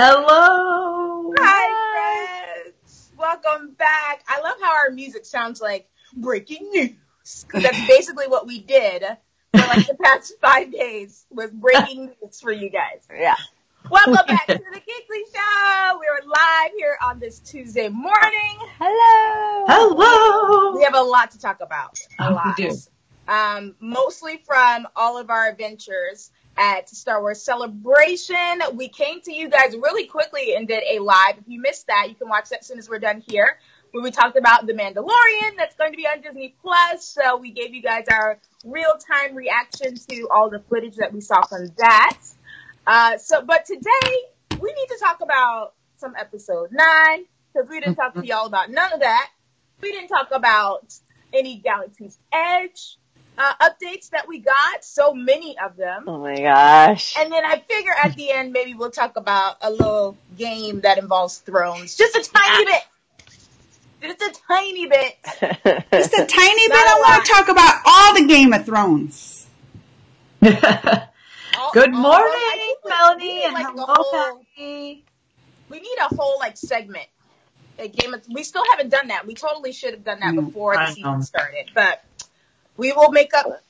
Hello. Hi, friends. Welcome back. I love how our music sounds like breaking news. Because that's basically what we did for like the past 5 days was breaking news for you guys. Yeah. Welcome back to the Geekly Show. We're live here on this Tuesday morning. Hello. Hello. We have a lot to talk about. A lot. We do. Mostly from all of our adventures at Star Wars Celebration. We came to you guys really quickly and did a live. If you missed that, you can watch that as soon as we're done here, where we talked about The Mandalorian that's going to be on Disney Plus. So we gave you guys our real-time reaction to all the footage that we saw from that. But today, we need to talk about some episode 9, because we didn't talk to y'all about none of that. We didn't talk about any Galaxy's Edge updates that we got, so many of them. Oh my gosh. And then I figure at the end, maybe we'll talk about a little game that involves thrones. Just a tiny bit. Just a tiny bit. Just a tiny bit. I want to talk about all the Game of Thrones. Good morning, Melanie, and hello, Patty. We need a whole segment. We still haven't done that. We totally should have done that before the season started, but we will make up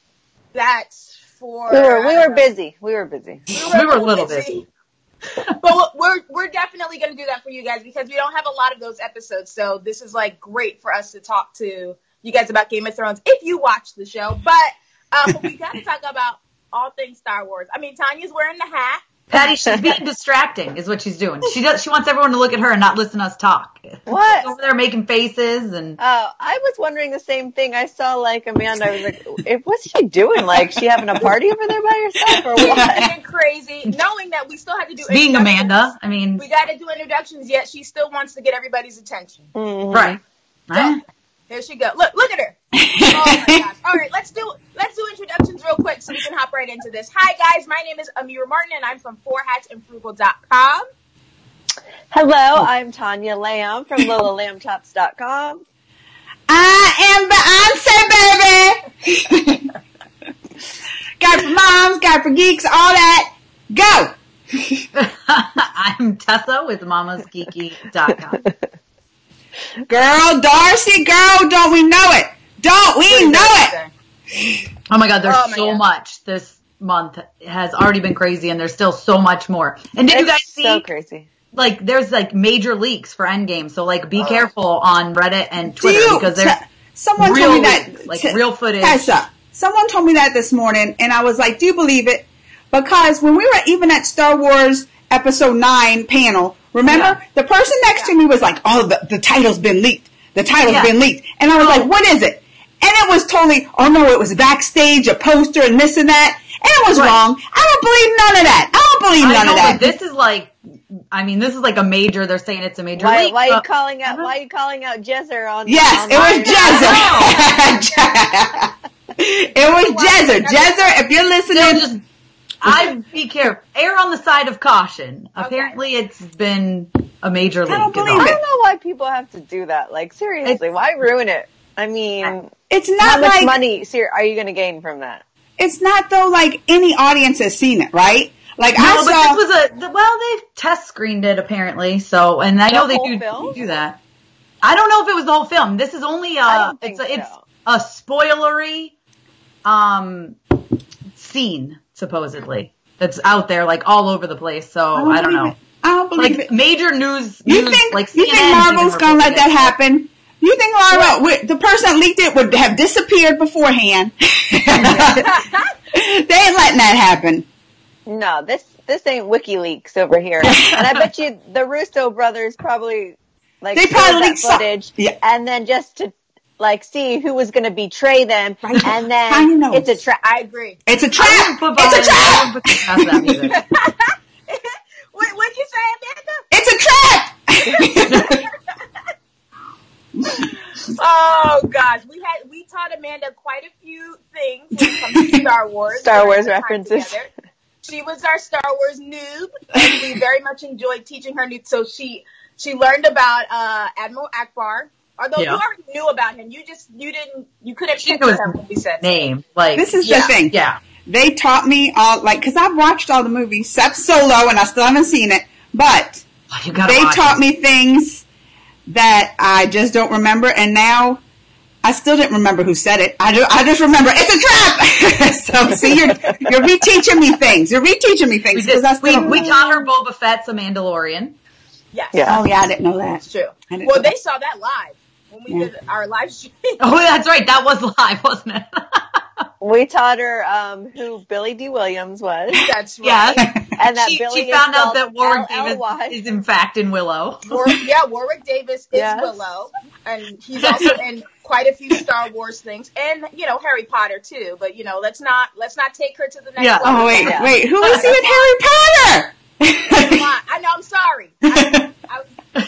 that for. We were busy. We were a little busy. But we're definitely going to do that for you guys because we don't have a lot of those episodes. So this is great for us to talk to you guys about Game of Thrones if you watch the show. But we got to talk about all things Star Wars. I mean, Tanya's wearing the hat. Patty, she's being distracting, is what she's doing. She wants everyone to look at her and not listen to us talk. What? She's over there making faces and. I was wondering the same thing. I saw Amanda. I was like, what's she doing? She having a party over there by herself or what? Being crazy, knowing that we still have to do. Being Amanda, I mean, we got to do introductions. Yet she still wants to get everybody's attention. Mm-hmm. Right. So, there she go. Look at her. Oh my gosh. All right, let's do introductions real quick so we can hop right into this. Hi guys, my name is Amira Martin and I'm from 4hatsandfrugal.com. Hello, I'm Tanya Lamb from LolaLambTops.com. I am Beyonce, baby. Got for moms, got for geeks, all that. Go. I'm Tessa with mamasgeeky.com. Girl, Darcy, girl, don't we know it? Don't we know it? Oh my God, there's so much. This month has already been crazy and there's still so much more. And did you guys see? So crazy. There's major leaks for Endgame. So be careful on Reddit and Twitter because there's someone real told me that leaks, real footage. Tessa, someone told me that this morning and I was like, do you believe it? Because when we were even at Star Wars Episode 9 panel, remember? Yeah. The person next to me was like, oh, the title's been leaked. The title's been leaked. And I was like, what is it? And it was totally, oh no, it was backstage, a poster and this and that. And it was wrong. I don't believe none of that. I don't believe none of that. This is this is a major, they're saying it's a major leak. Why are you calling out Jezzer on Yes, it was Jezzer. It was Jezzer. Jezzer, if you're listening. I'd be careful. Err on the side of caution. Okay. Apparently it's been a major leak. I don't believe I don't know why people have to do that. Seriously, why ruin it? I mean, it's not how much money are you going to gain from that? It's not though any audience has seen it, right? But this was they test screened it apparently. So, and I know they do that. I don't know if it was the whole film. This is only it's a spoilery scene supposedly that's out there all over the place. So I don't know. I don't believe it. Major news. You think Marvel's gonna let that happen? You think the person that leaked it would have disappeared beforehand? They ain't letting that happen. No, this ain't WikiLeaks over here. And I bet you the Russo brothers probably they probably leaked footage and then just to see who was going to betray them, and then it's a trap. I agree. It's a trap. It's a trap. What'd you say, Amanda? It's a trap. Oh gosh, we taught Amanda quite a few things when it comes to Star Wars. Star Wars references. She was our Star Wars noob, and we very much enjoyed teaching her new. So she learned about Admiral Akbar. Although you already knew about him, you couldn't picture him when we said name. This is the thing. Yeah. They taught me all, because I've watched all the movies, except Solo, and I still haven't seen it. But they taught me things that I just don't remember, and now I still didn't remember who said it. I just remember it's a trap. So see, you're reteaching me things. You're reteaching me things. We taught her Boba Fett's a Mandalorian. Yes. Yeah. Oh yeah, I didn't know that. That's true. Well, they saw that live when we did our live stream. Oh, that's right. That was live, wasn't it? We taught her who Billy D. Williams was. That's right. Yes. And that she Billy found out that Warwick L-L-Y. Davis is in fact in Willow. Warwick Davis is Willow, and he's also in quite a few Star Wars things, and Harry Potter too. But let's not take her to the next level. Oh wait, who is he in Harry Potter? I know. I'm sorry.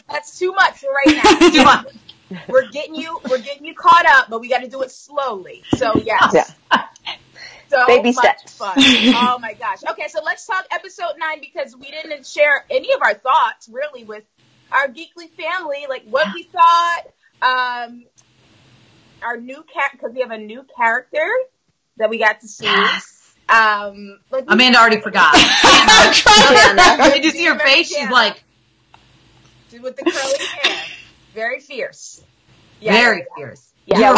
That's too much for right now. Too much. We're getting you caught up, but we got to do it slowly. So yes. Yeah. So Baby much steps. fun. Oh my gosh. Okay, so let's talk episode 9 because we didn't share any of our thoughts really with our Geekly family, like what we thought. Our new because we have a new character that we got to see. Amanda already forgot. Did you see her face? She's like, with the curly hair, very fierce. Yeah, very fierce. Yeah.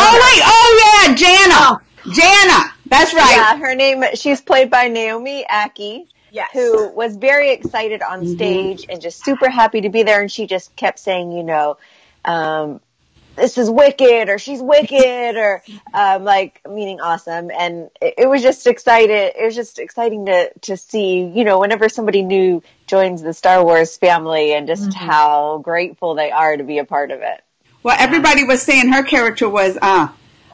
Jana. Jana. That's right. Yeah, her name. She's played by Naomi Ackie. Yes. Who was very excited on stage and just super happy to be there, and she just kept saying, this is wicked, or she's wicked, or meaning awesome. And it was just excited. It was just exciting to see, whenever somebody new joins the Star Wars family, and just how grateful they are to be a part of it. Well, everybody was saying her character was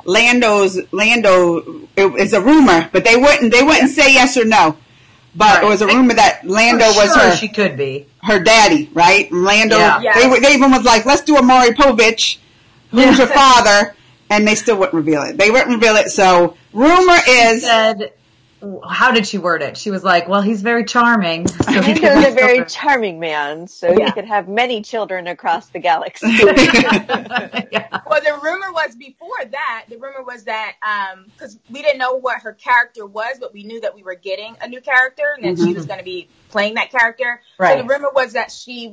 Lando. It's a rumor, but they wouldn't say yes or no. But it was a rumor that Lando was she could be her daddy, right? Lando. Yeah. Yes. They even was like, let's do a Maury Povich. Who's your father? And they still wouldn't reveal it. They wouldn't reveal it. So rumor is. How did she word it? She was like, well, he's very charming. So He was a very charming man, so he could have many children across the galaxy. Well, the rumor was that, because we didn't know what her character was, but we knew that we were getting a new character, and that she was going to be playing that character. Right. So the rumor was that she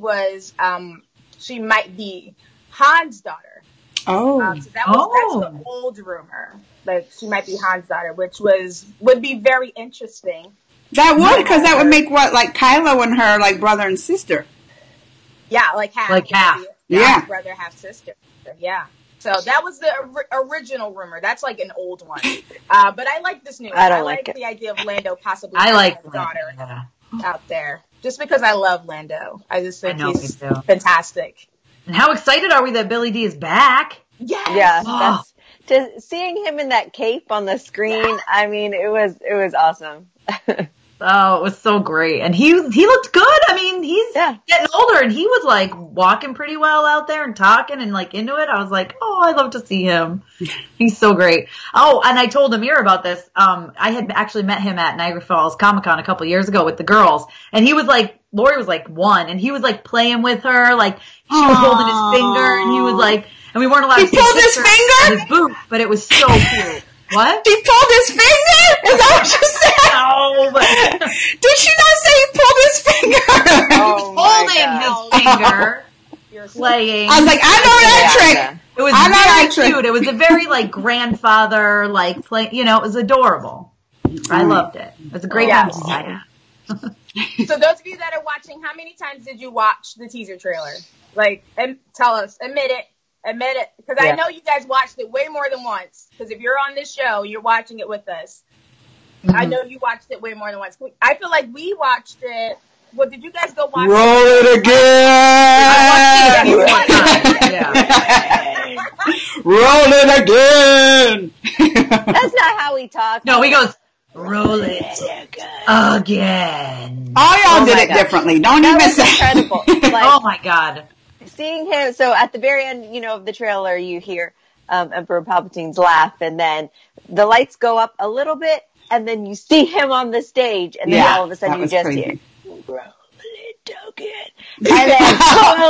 might be Han's daughter. Oh. So that's the old rumor. That she might be Han's daughter, which would be very interesting. That would, because that would make like Kylo and her like brother and sister. Yeah, like half. Yeah. Brother, half sister. Yeah. So that was the original rumor. That's like an old one. But I like this new one. I like it. The idea of Lando possibly having his daughter out there. Just because I love Lando. I just think he's fantastic. And how excited are we that Billy D is back? Yes. Yeah. Seeing him in that cape on the screen, I mean, it was awesome. Oh, it was so great. And he looked good. I mean, he's getting older, and he was like walking pretty well out there and talking and like into it. I was like, oh, I love to see him. He's so great. Oh, and I told Amir about this. I had actually met him at Niagara Falls Comic-Con a couple years ago with the girls, and he was like, Lori was like 1, and he was like playing with her, like she was holding his finger, and he was like, and we weren't allowed to see pulled his finger? his boot, but it was so cute. What? He pulled his finger? Is that what you said? No, but did she not say he pulled his finger? Oh, holding his finger, playing. I was like, I know that trick. It was very cute. It was a very like grandfather, like play. It was adorable. I loved it. It was a great episode. So those of you that are watching, how many times did you watch the teaser trailer? Like, and tell us, admit it, because I know you guys watched it way more than once. Because if you're on this show, you're watching it with us. I know you watched it way more than once. I feel like we watched it. Well, did you guys go watch Roll it again! Roll it again! That's not how he talks. No, he goes, roll it again. All y'all did it differently. Don't even say. Incredible. Like, oh my God. Seeing him, so at the very end, of the trailer, you hear Emperor Palpatine's laugh, and then the lights go up a little bit, and then you see him on the stage, and then all of a sudden you just hear, roll it again. And then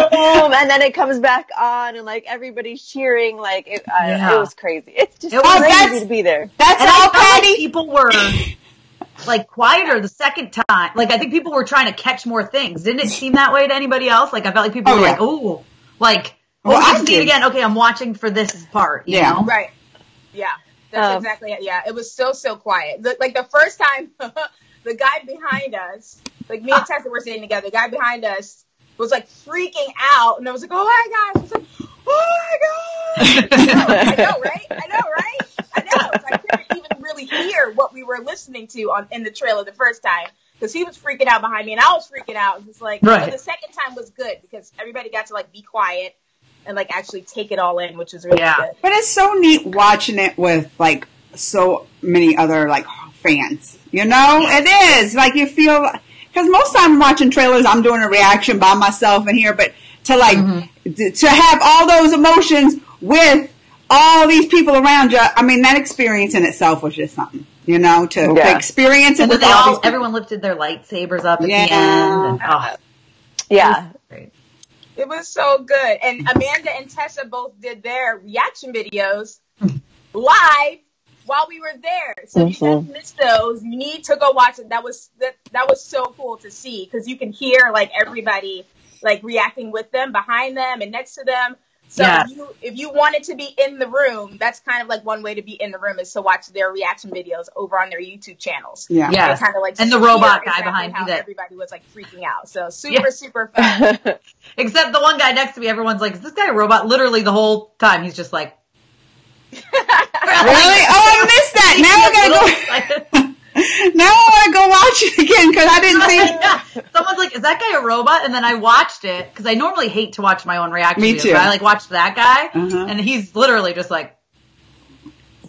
boom, and then it comes back on, and like everybody's cheering, like it was crazy. It's just crazy to be there. That's and all, I felt Patty. like people were like quieter the second time. Like I think people were trying to catch more things. Didn't it seem that way to anybody else? Like I felt like people were like, oh, like, I see it again. Okay, I'm watching for this part. You know? Right. Yeah. That's exactly it. Yeah. It was so quiet. Like the first time, the guy behind us, like me and Tessa were sitting together. The guy behind us was like freaking out, and I was like, "Oh my gosh!" I was like, "Oh my god!" I know, right? I know. So I couldn't even really hear what we were listening to in the trailer the first time because he was freaking out behind me, and I was freaking out. It was like, but the second time was good because everybody got to like be quiet and like actually take it all in, which is really good. But it's so neat watching it with like so many other like fans. You know, it is like you feel because most time I'm watching trailers, I'm doing a reaction by myself in here, but to like to have all those emotions with all these people around you, I mean that experience in itself was just something. You know, to experience it. And then everyone lifted their lightsabers up at the end. And, It was so good. And Amanda and Tessa both did their reaction videos live while we were there. So if you guys missed those, you need to go watch it. That was so cool to see because you can hear like everybody like reacting with them, behind them, and next to them. So if you wanted to be in the room, that's kind of like one way to be in the room is to watch their reaction videos over on their YouTube channels. Yeah. Kind of like and the robot guy behind you that everybody was like freaking out. So super fun. Except the one guy next to me, everyone's like, is this guy a robot? Literally the whole time he's just like really? Oh, I missed that. Now I gotta go. Now I want to go watch it again because I didn't see. Someone's like, "Is that guy a robot?" And then I watched it because I normally hate to watch my own reaction. Me too. But I like watched that guy, and he's literally just like,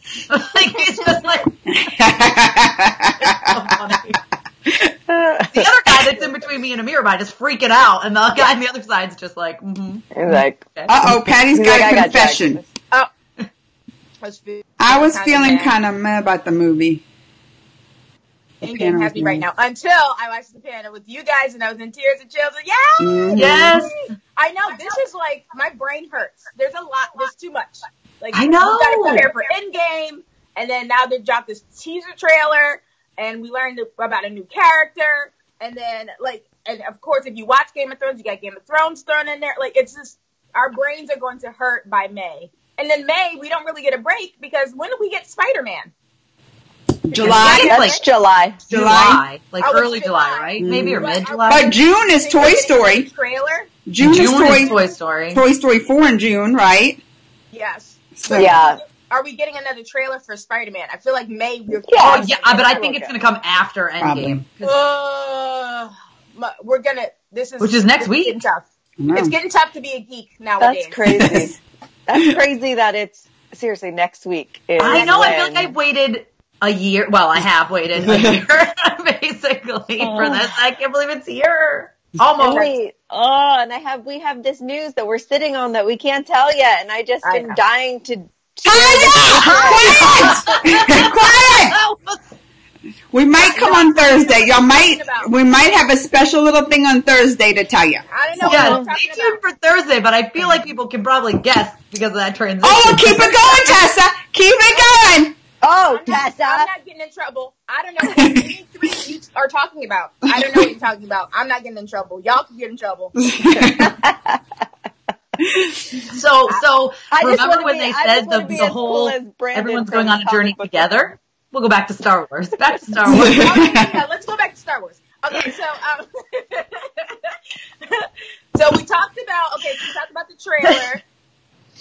he's just like. It's so funny. The other guy that's in between me and Amir is freaking out, and the guy on the other side's just like, He's like, Patty's got a confession. I was feeling kind of mad about the movie. I'm happy right now until I watched the panel with you guys and I was in tears and chills. Yes. I know this is like my brain hurts. There's a lot. There's too much. Like I know. You got to prepare for Endgame, and then now they dropped this teaser trailer, and we learned about a new character, and then and of course if you watch Game of Thrones, you got Game of Thrones thrown in there. Like it's just our brains are going to hurt by May, and then May we don't really get a break because when do we get Spider-Man? July. That's July. Like early July, right? Maybe or mid-July. But June is Toy Story. Trailer? June is Toy Story. Toy Story 4 in June, right? Yes. So, Are we getting another trailer for Spider-Man? I feel like May. But I think it's going to come after Endgame. We're gonna. Which is next week. Getting tough. It's getting tough to be a geek nowadays. That's crazy. That's crazy that it's seriously next week. I know. I feel like I've waited a year. Well, I have waited a year basically for this. I can't believe it's here. Almost. And we have this news that we're sitting on that we can't tell yet, and I just am dying to. Quiet! We might come on Thursday. We might have a special little thing on Thursday to tell you. I don't know. Yeah, stay tuned for Thursday, but I feel like people can probably guess because of that transition. Oh, keep it going, Tessa. Keep it going. Oh, Tessa. I'm not getting in trouble. I don't know what you are talking about. I don't know what you're talking about. I'm not getting in trouble. Y'all can get in trouble. So remember when they said the whole everyone's going on a journey together? We'll go back to Star Wars. Back to Star Wars. Let's go back to Star Wars. Okay, so we talked about the trailer.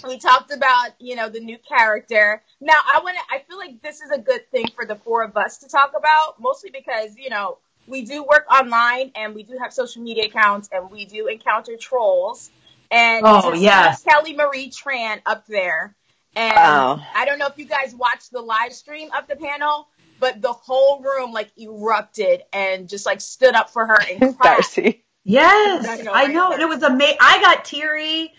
We talked about, the new character. Now, I feel like this is a good thing for the four of us to talk about, mostly because, we do work online and we do have social media accounts and we do encounter trolls. And Kelly Marie Tran up there. And I don't know if you guys watched the live stream of the panel, but the whole room erupted and just stood up for her and cried. Darcy. Yes, I know. It was amazing. I got teary,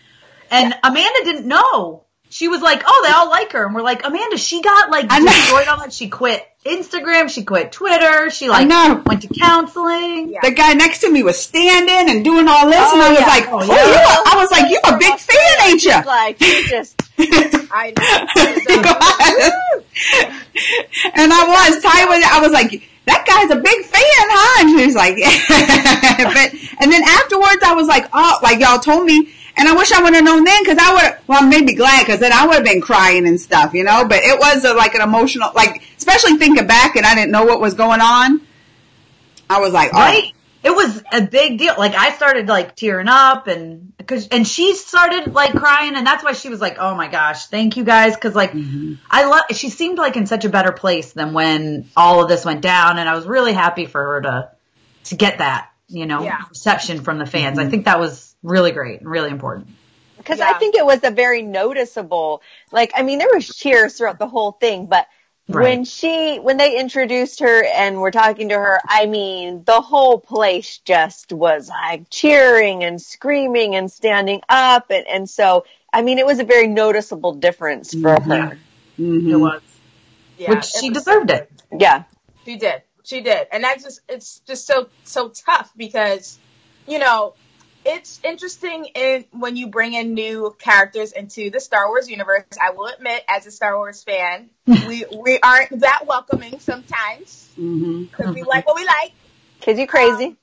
and Amanda didn't know. She was like, "Oh, they all like her," and we're like, "Amanda, she got destroyed on that. She quit Instagram, she quit Twitter, she went to counseling." Yeah. The guy next to me was standing and doing all this, and I was like, I was like, "You a big fan, ain't you?" You just. I know. And I was. Ty was. I was like, that guy's a big fan, huh? And she was like, yeah. And then afterwards I was like, oh, like y'all told me. And I wish I would have known then, because I would, well, I made me glad, because then I would have been crying and stuff, you know. But it was like an emotional, like, especially thinking back and I didn't know what was going on. I was like, oh. Right. It was a big deal. Like, I started like tearing up, and she started like crying, and that's why she was like, oh my gosh, thank you guys. Cause like, she seemed like in such a better place than when all of this went down. And I was really happy for her to get that, you know, reception from the fans. I think that was really great and really important. Because I think it was a very noticeable, like, I mean, there was cheers throughout the whole thing, but when they introduced her and were talking to her, I mean, the whole place just was like cheering and screaming and standing up. And so, I mean, it was a very noticeable difference for her. Mm-hmm. It was. Yeah, which she deserved it. Yeah. She did. And it's just so tough because, you know, it's interesting when you bring in new characters into the Star Wars universe. I will admit, as a Star Wars fan, we aren't that welcoming sometimes because we like what we like. Kids, you crazy?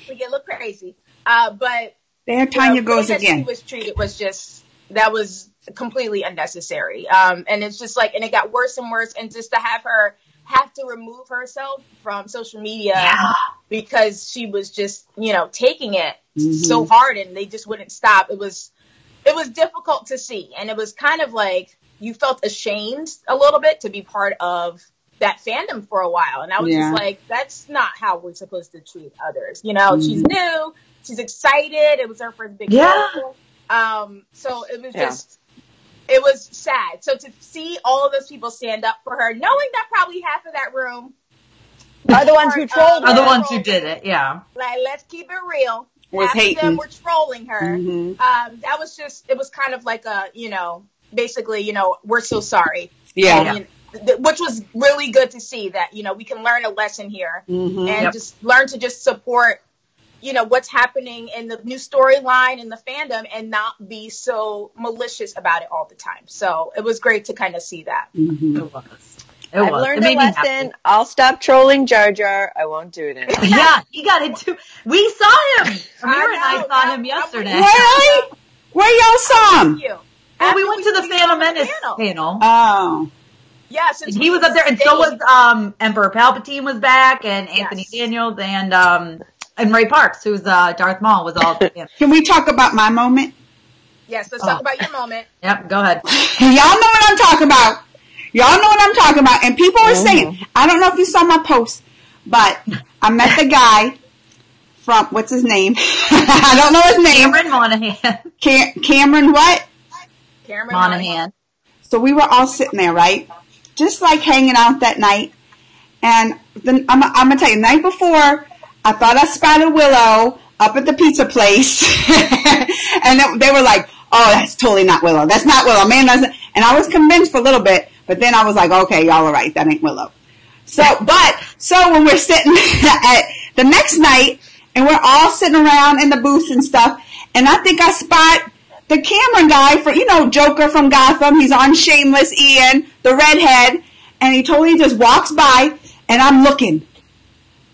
We get a little crazy, but there Tanya goes again. She was treated that was completely unnecessary, and it's just like, and it got worse and worse, and just to have her have to remove herself from social media because she was just, you know, taking it so hard and they just wouldn't stop. It was difficult to see. And it was kind of like you felt ashamed a little bit to be part of that fandom for a while. And I was just like, that's not how we're supposed to treat others. You know, she's new, she's excited. It was her first big role. So it was just, it was sad. So to see all of those people stand up for her, knowing that probably half of that room are the ones who trolled her. Are the ones who did it, yeah. Like, let's keep it real. Was half hating. of them were trolling her. That was just, it was kind of like a, you know, basically, you know, we're so sorry. Yeah. Which was really good to see that, you know, we can learn a lesson here and just learn to just support, you know, what's happening in the new storyline in the fandom and not be so malicious about it all the time. So it was great to kind of see that. It was. I've learned a lesson. I'll stop trolling Jar Jar. I won't do it anymore. Yeah, he got it too. We saw him. Amir and I saw him yesterday. Really? Where y'all saw him? Well, we went to the Phantom Menace panel. Oh. Yeah, he was up there, and so was Emperor Palpatine was back, and Anthony Daniels, and Ray Parks, who's Darth Maul, was all. Can we talk about my moment? Yes, let's talk about your moment. Yep, go ahead. Y'all know what I'm talking about. Y'all know what I'm talking about. And people are saying, I don't know if you saw my post, but I met the guy from, what's his name? I don't know his name. Cameron Monaghan. Cameron what? Cameron Monaghan. So we were all sitting there, right? Just like hanging out that night. And then I'm going to tell you, the night before, I thought I spotted Willow up at the pizza place. And they were like, oh, that's totally not Willow. That's not Willow. Man, and I was convinced for a little bit. But then I was like, okay, y'all are right. That ain't Willow. So when we're sitting at the next night and we're all sitting around in the booths and stuff, and I think I spot the Cameron guy for, you know, Joker from Gotham. He's on Shameless, Ian, the redhead, and he totally just walks by and I'm looking.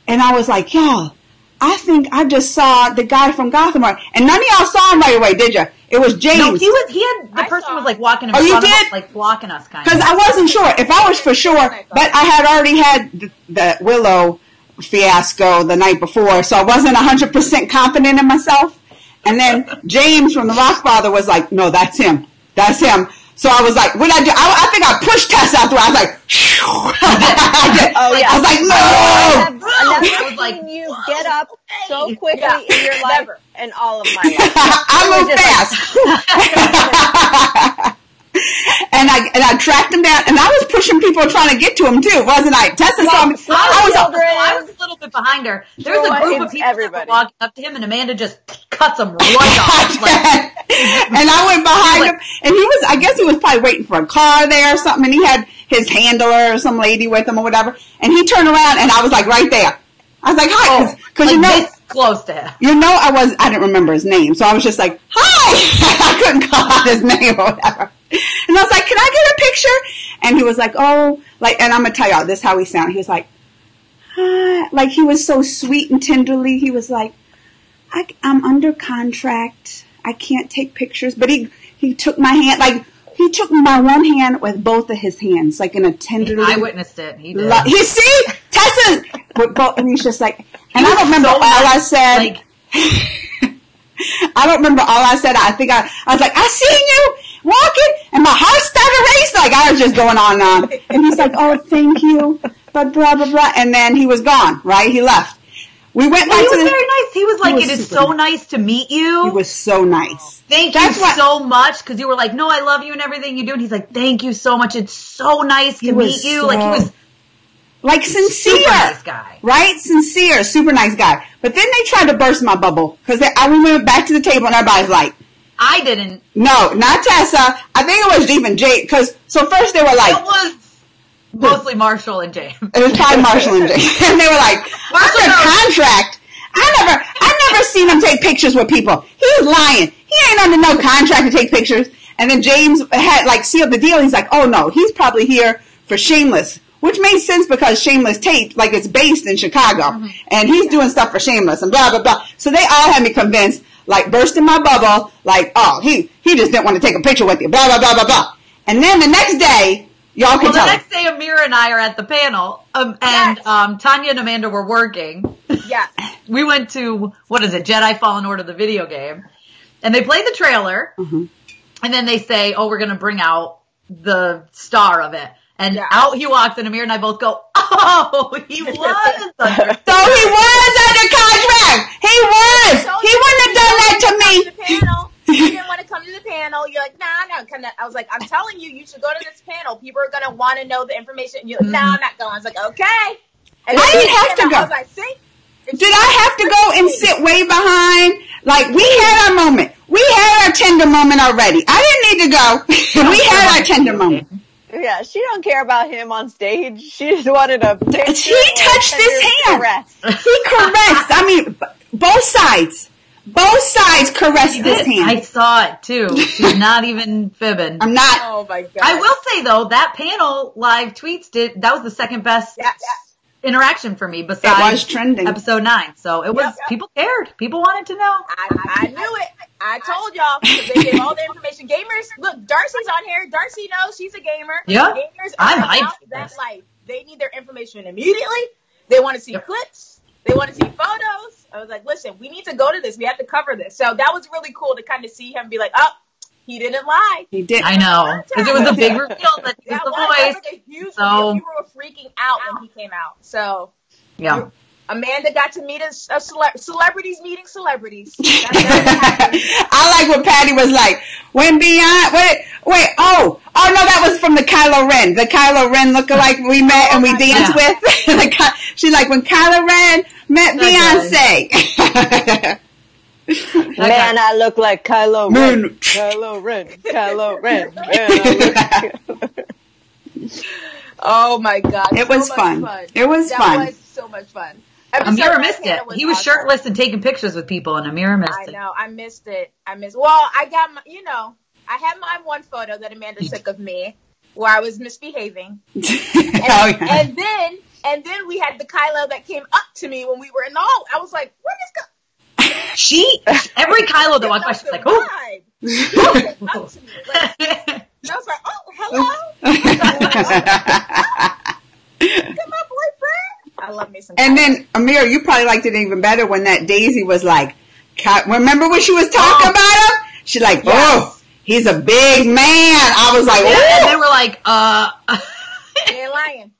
And I was like, y'all, I think I just saw the guy from Gotham. And none of y'all saw him right away, did you? It was James. No, the person was like walking in front of us, like blocking us kind of. Because I wasn't sure. If I was for sure, but I had already had the Willow fiasco the night before, so I wasn't 100% confident in myself. And then James from the Rockfather was like, no, that's him. That's him. So I was like, what did I do? I think I pushed Tess out there. I was like, I was like, no! I was like, you get up so quickly in your life and all of my life. I move fast. And I tracked him down, and I was pushing people trying to get to him too, wasn't I? Tessa saw me. I was a little bit behind her. There was a group of people that were walking up to him, and Amanda just cuts him right off. And I went behind him, and I guess he was probably waiting for a car there or something, and he had his handler or some lady with him or whatever, and he turned around, and I was like right there. I was like, hi, because you know, this close to him. You know, I didn't remember his name, so I was just like, hi. I couldn't call out his name or whatever. And I was like, can I get a picture? And he was like, oh, like, and I'm going to tell y'all, this is how he sounded. He was like, like he was so sweet and tenderly. He was like, I'm under contract. I can't take pictures. But he took my hand, like he took my one hand with both of his hands, like in a tenderly. I witnessed it. He did. You see? Tessa, and he's just like, and I don't remember all I said. Like, I don't remember all I said. I think I was like, I seen you walking, and my heart started racing. Like I was just going on and on. And he's like, oh, thank you, but blah blah blah. And then he was gone. Right? He left. We went back to He was very nice. He was like, it is so nice to meet you. He was so nice. Thank you so much, because you were like, no, I love you and everything you do. And he's like, thank you so much. It's so nice to meet you. Like he was like sincere, super nice guy, right? Sincere, super nice guy. But then they tried to burst my bubble because we went back to the table and everybody's like, I didn't. No, not Tessa. I think it was even Jake. Because so first they were like, it was mostly Marshall and James. It was probably Marshall and James, and they were like, under contract. I've never seen him take pictures with people. He's lying. He ain't under no contract to take pictures. And then James had like sealed the deal. He's like, oh no, he's probably here for Shameless. Which made sense because Shameless tape, like it's based in Chicago. Mm-hmm. And he's doing stuff for Shameless and blah, blah, blah. So they all had me convinced, like bursting my bubble, like, oh, he just didn't want to take a picture with you, blah, blah, blah, blah, blah. And then the next day, y'all can tell. The next day, Amira and I are at the panel, Tanya and Amanda were working. Yeah. We went to, Jedi Fallen Order, the video game. And they played the trailer. Mm-hmm. And then they say, oh, we're going to bring out the star of it. And out he walks, and Amir and I both go, oh, he was under contract. So he was under contract. He was. He wouldn't have done that to me. You didn't want to come to the panel. You're like, nah, come to. I was like, I'm telling you, you should go to this panel. People are going to want to know the information. And you're like, nah, I'm not going. I was like, okay. And I didn't have to go. I was like, see? Did I have to go and sit way behind? Like, we had our moment. We had our tender moment already. I didn't need to go. We had our tender moment. Yeah, she don't care about him on stage. She just wanted a picture. He touched his hand. He caressed. I mean, both sides. Both sides caressed his hand. I saw it too. She's not even fibbing. I'm not. Oh my God. I will say though, that panel live tweets that was the second best interaction for me besides it was trending. episode 9. So it was, people cared. People wanted to know. I knew it. I told y'all, because they gave all the information. Gamers, look, Darcy's on here. Darcy knows she's a gamer. Yeah. Gamers are about that life. They need their information immediately. They want to see clips. They want to see photos. I was like, listen, we need to go to this. We have to cover this. So that was really cool to kind of see him be like, oh, he didn't lie. He did. I know. Because it was a big reveal that he was the voice. Like a huge reveal. People were freaking out when he came out. So, yeah. Amanda got to meet celebrities meeting celebrities. I like what Patty was like. When Beyond, oh no, that was from the Kylo Ren. The Kylo Ren lookalike we met and we danced with. She's like, when Kylo Ren met Beyonce. Man, I look like Kylo Ren. Kylo Ren. Kylo Ren. Oh my God. It was fun. It was fun. That was so much fun. Amira missed it. He was shirtless and taking pictures with people, and Amira missed it. I know. I missed it. Well, I got my, I had my one photo that Amanda took of me where I was misbehaving. And then we had the Kylo that came up to me when we were in the hall. I was like, what is every Kylo that walked by, she's like, oh. Up to me. I was like, oh, hello. My boyfriend. I love me some. And then Amira, you probably liked it even better when that Daisy was like, remember when she was talking about him? She's like, oh, he's a big man. I was like, and they were like, he ain't lying.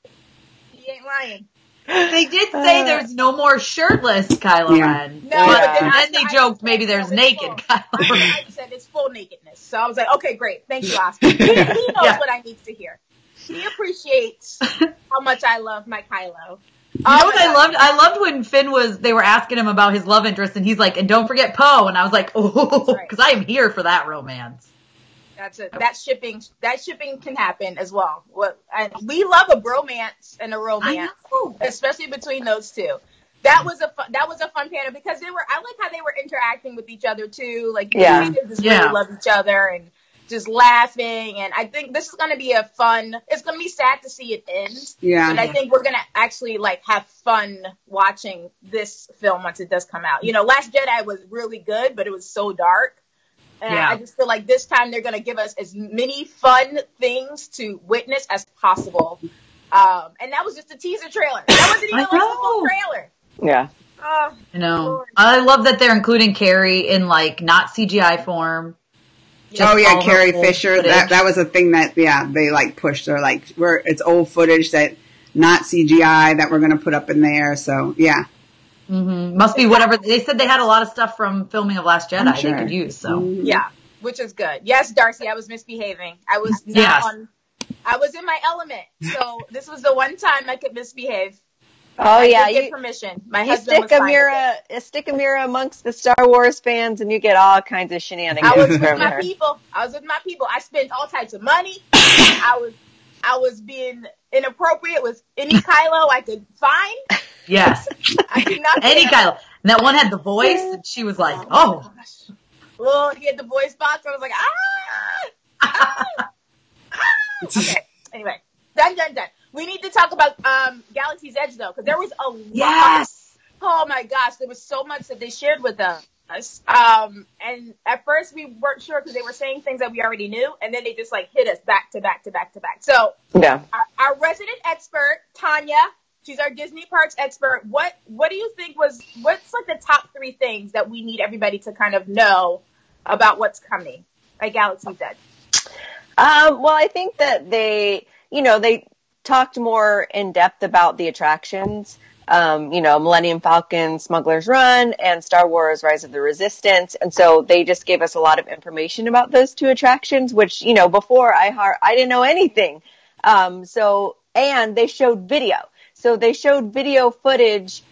He ain't lying. They did say there's no more shirtless Kylo Ren. No, but then they joked maybe there's naked Kylo Ren. I said it's full nakedness. So I was like, okay, great. Thank you, Oscar. He knows what I need to hear. He appreciates how much I love my Kylo. You know what I loved? I loved when they were asking him about his love interest, and he's like, and don't forget Poe. And I was like, oh, because I am here for that romance. That's it. That shipping can happen as well. We love a bromance and a romance, especially between those two. That was a fun panel because I like how they were interacting with each other too. Like, they just really love each other, and just laughing. And I think this is going to be it's going to be sad to see it end. Yeah. But I think we're going to actually like have fun watching this film once it does come out. You know, Last Jedi was really good, but it was so dark. And I just feel like this time they're going to give us as many fun things to witness as possible. And that was just a teaser trailer. That wasn't even like the full trailer. Yeah. I know. I love that they're including Carrie in like not CGI form. Carrie Fisher. Footage. That was a thing that they like pushed. They're like it's old footage that not CGI that we're going to put up in there. So yeah. Mm-hmm. Must be whatever. They said they had a lot of stuff from filming of Last Jedi they could use. So yeah, which is good. Yes, Darcy, I was misbehaving. I was I was in my element. So this was the one time I could misbehave. Oh yeah, you get permission. My you husband stick a mirror amongst the Star Wars fans, and you get all kinds of shenanigans. I was with my people. I spent all types of money. I was being inappropriate with any Kylo I could find. Yes. I did not any Kylo. And that one had the voice, and she was like, "Oh." Well, he had the voice box. I was like, Okay. Anyway, done. We need to talk about Galaxy's Edge though, because there was a lot. Yes. Oh my gosh, there was so much that they shared with us. And at first we weren't sure because they were saying things that we already knew, and then they just like hit us back to back. So our resident expert, Tanya, she's our Disney parks expert. What do you think what's like the top 3 things that we need everybody to kind of know about what's coming at Galaxy's Edge? Well, I think that they talked more in depth about the attractions. Millennium Falcon, Smuggler's Run, and Star Wars Rise of the Resistance. And so they just gave us a lot of information about those 2 attractions, which, before I didn't know anything. And they showed video. So they showed video footage,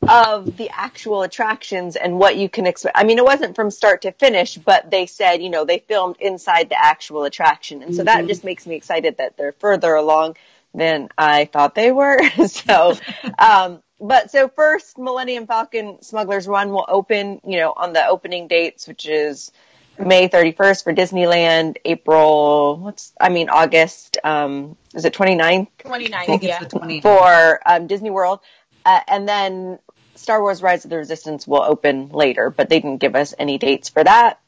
of the actual attractions and what you can expect. I mean, it wasn't from start to finish, but they said, they filmed inside the actual attraction. And so that just makes me excited that they're further along than I thought they were. So first, Millennium Falcon Smuggler's Run will open, on the opening dates, which is May 31st for Disneyland, August, is it 29th? 29th, yeah. For Disney World. And then Star Wars Rise of the Resistance will open later, but they didn't give us any dates for that.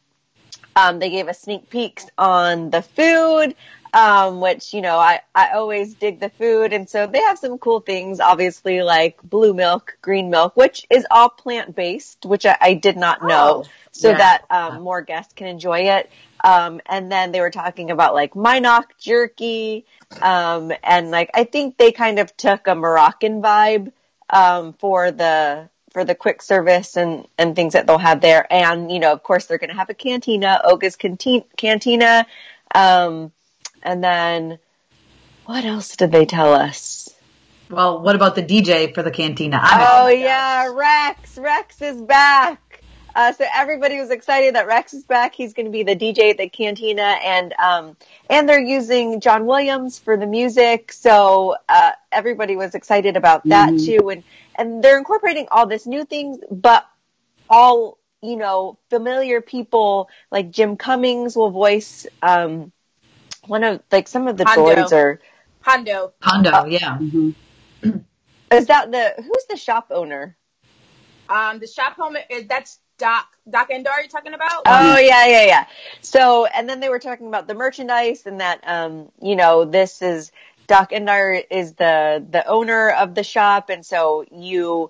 They gave us sneak peeks on the food, which, I always dig the food. And so they have some cool things, obviously, like blue milk, green milk, which is all plant-based, which I did not know, that more guests can enjoy it. And then they were talking about like Minok jerky, and like I think they kind of took a Moroccan vibe for the quick service and things that they'll have there. And, of course, they're going to have a cantina, Oga's cantina. And then what else did they tell us? Well, what about the DJ for the cantina? Rex. Rex is back. So everybody was excited that Rex is back. He's going to be the DJ at the cantina, and they're using John Williams for the music. So everybody was excited about that too. And they're incorporating all this new things, but all, familiar people like Jim Cummings will voice one of like some of the droids are Hondo, yeah. Is that who's the shop owner? The shop owner that's Doc Endar you're talking about? Oh, yeah. So, and then they were talking about the merchandise and that, this is, Doc Endar is the owner of the shop. And so you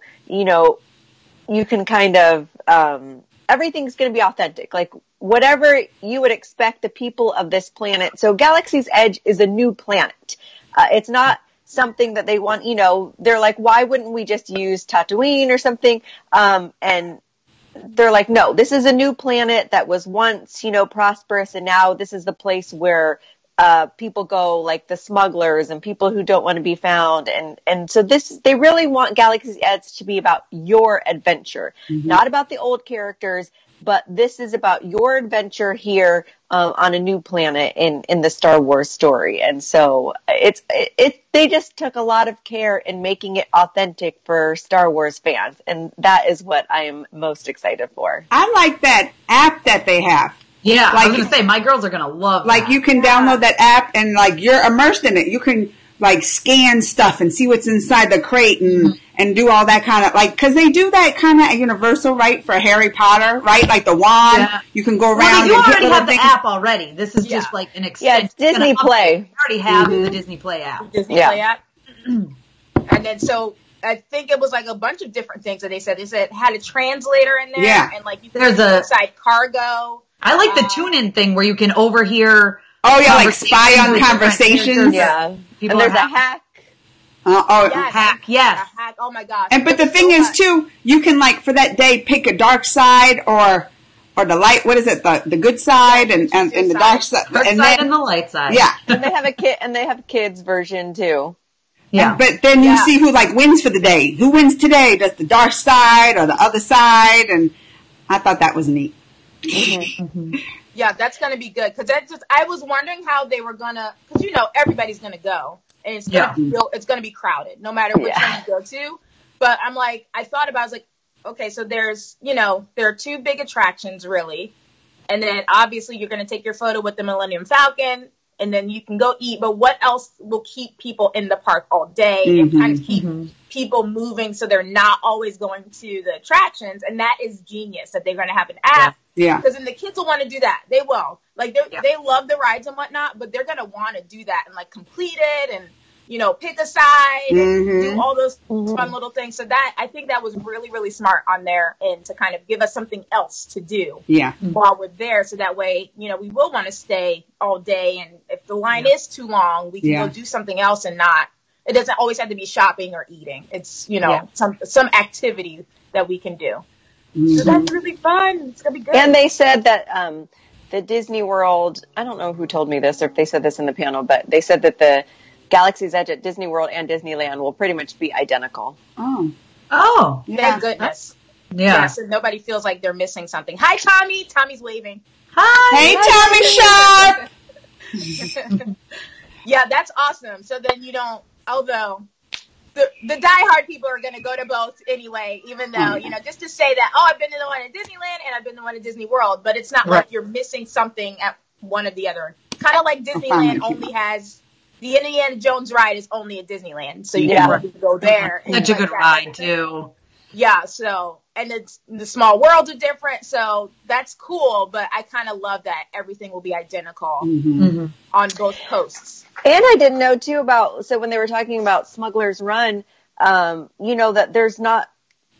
can kind of, everything's going to be authentic. Like whatever you would expect the people of this planet. So Galaxy's Edge is a new planet. It's not something that they want, they're like, why wouldn't we just use Tatooine or something? And they're like, no, this is a new planet that was once, prosperous, and now this is the place where people go, like the smugglers and people who don't want to be found. And so they really want Galaxy's Edge to be about your adventure, not about the old characters, but this is about your adventure here on a new planet in the Star Wars story. And so they just took a lot of care in making it authentic for Star Wars fans. And that is what I am most excited for. I like that app that they have. Yeah, like, I was going to say, my girls are going to love like that. You can download that app and like you're immersed in it. You can like scan stuff and see what's inside the crate and do all that kind of like, cause they do that kind of at Universal, right? For Harry Potter, right? Like the wand, you can go around. Well, you and already have things. the app already. This is just like an extension. Yeah, it's Disney Play. You already have the Disney Play app. Disney Play app. And then so I think it was like a bunch of different things that they said. They said it had a translator in there. Yeah. And like you can inside cargo. I like the tune-in thing where you can overhear. Oh yeah, like spy on conversations. Yeah. And there's a hack. Hack, yes. A hack. Oh my gosh. But the thing is too, you can like for that day pick a dark side or the light. What is it? The good side and the dark side. Dark side and the light side. Yeah. And they have a kids version too. Yeah. But then you see who like wins for the day. Who wins today? Does the dark side or the other side? And I thought that was neat. Yeah, that's gonna be good because I was wondering how they were gonna, because everybody's gonna go and it's gonna be crowded no matter which one you go to. But I'm like, I thought about, I was like, okay, so there's there are two big attractions really, and then obviously you're gonna take your photo with the Millennium Falcon, and then you can go eat. But what else will keep people in the park all day and kind of keep people moving so they're not always going to the attractions? And that is genius that they're gonna have an app. Yeah. Because then the kids will want to do that. They will. Like, they love the rides and whatnot, but they're going to want to do that and, like, complete it and, pick a side and do all those fun little things. So I think that was really, really smart on their end to kind of give us something else to do while we're there. So that way, we will want to stay all day. And if the line is too long, we can go do something else and not. It doesn't always have to be shopping or eating. It's, some activity that we can do. So that's really fun. It's going to be good. And they said that the Disney World, I don't know who told me this or if they said this in the panel, but they said that the Galaxy's Edge at Disney World and Disneyland will pretty much be identical. Oh. Thank goodness. Yeah. Yeah, so nobody feels like they're missing something. Hi, Tommy. Tommy's waving. Hi. Hey, Tommy Shop. Yeah, that's awesome. So then although the diehard people are going to go to both anyway, even though, just to say that, I've been to the one at Disneyland and I've been to the one at Disney World, but it's not like you're missing something at one or the other. Kind of like Disneyland only has, the Indiana Jones ride is only at Disneyland, so you can go there. Such a good ride, too. Yeah, so, and the small worlds are different, so that's cool, but I kind of love that everything will be identical on both coasts. And I didn't know too so when they were talking about Smuggler's Run, that there's not,